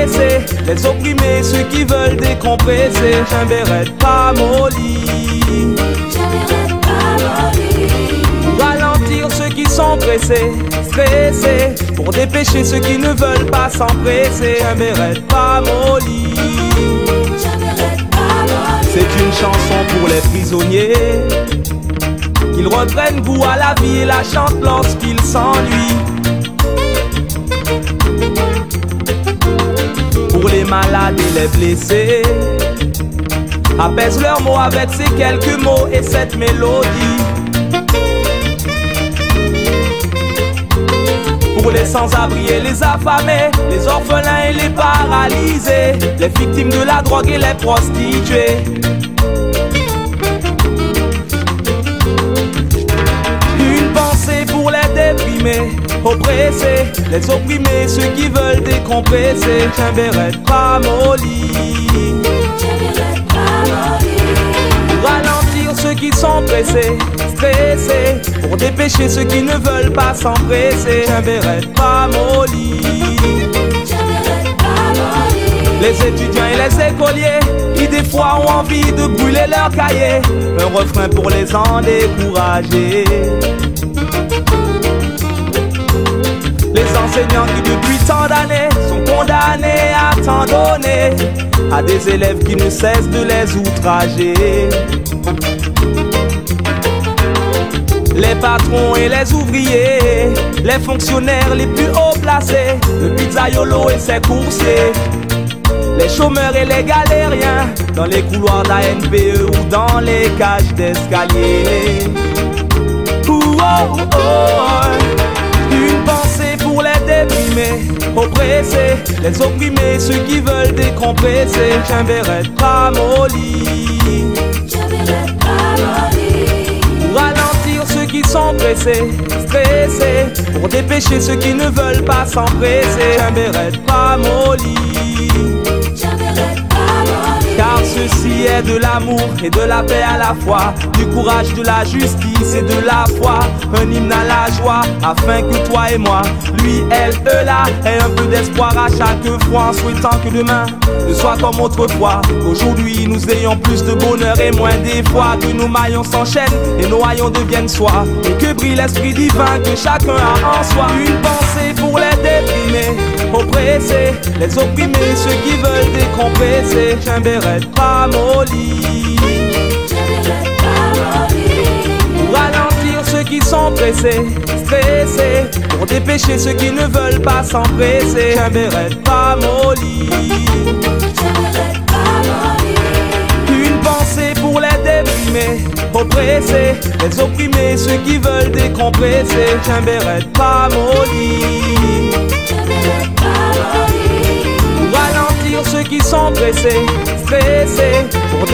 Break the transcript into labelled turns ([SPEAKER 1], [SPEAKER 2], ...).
[SPEAKER 1] pressés, les opprimés, ceux qui veulent décompresser. Un béret pas molli, pour ralentir ceux qui sont pressés, stressés, pour dépêcher ceux qui ne veulent pas s'empresser. Un béret pas molli, c'est une chanson pour les prisonniers, qu'ils reprennent goût à la vie et la chantent lorsqu'ils s'ennuient. Pour les malades et les blessés, apaise leurs mots avec ces quelques mots et cette mélodie. Pour les sans-abri et les affamés, les orphelins et les paralysés, les victimes de la drogue et les prostituées. Une pensée pour les déprimés, oppressés, les opprimés, ceux qui veulent décompresser. Un béret pas molli, pour ralentir ceux qui sont pressés, stressés, pour dépêcher ceux qui ne veulent pas s'empresser. Un béret pas molli, les étudiants et les écoliers qui des fois ont envie de brûler leurs cahiers. Un refrain pour les en décourager. Les enseignants qui depuis tant d'années sont condamnés à tant donner à des élèves qui ne cessent de les outrager. Les patrons et les ouvriers, les fonctionnaires les plus haut placés, le pizzaiolo et ses coursiers, les chômeurs et les galériens, dans les couloirs d'ANPE ou dans les cages d'escalier. Une pensée pour les déprimés, oppressés, les opprimés, ceux qui veulent décompresser. Un béret pas molli, pour ralentir ceux qui sont pressés, stressés, pour dépêcher ceux qui ne veulent pas s'empresser. Un béret pas molli, car ceci est de l'amour et de la paix à la fois, du courage, de la justice et de la foi. Un hymne à la joie, afin que toi et moi, lui, elle, eux là, aient un peu d'espoir à chaque fois, en souhaitant que demain ne soit comme autrefois. Aujourd'hui nous ayons plus de bonheur et moins d'effroi, que nos maillons s'enchaînent et nos haillons deviennent soie, et que brille l'esprit divin que chacun a en soi. Une pensée pour les déprimés, oppressés, les opprimés, ceux qui veulent décompresser. Un béret pas molli, pour ralentir ceux qui sont pressés, stressés, pour dépêcher ceux qui ne veulent pas s'empresser. Un béret pas molli, une pensée pour les déprimés, oppressés, les opprimés, ceux qui veulent décompresser. Un béret pas molli, pour ralentir ceux qui sont pressés, stressés, pour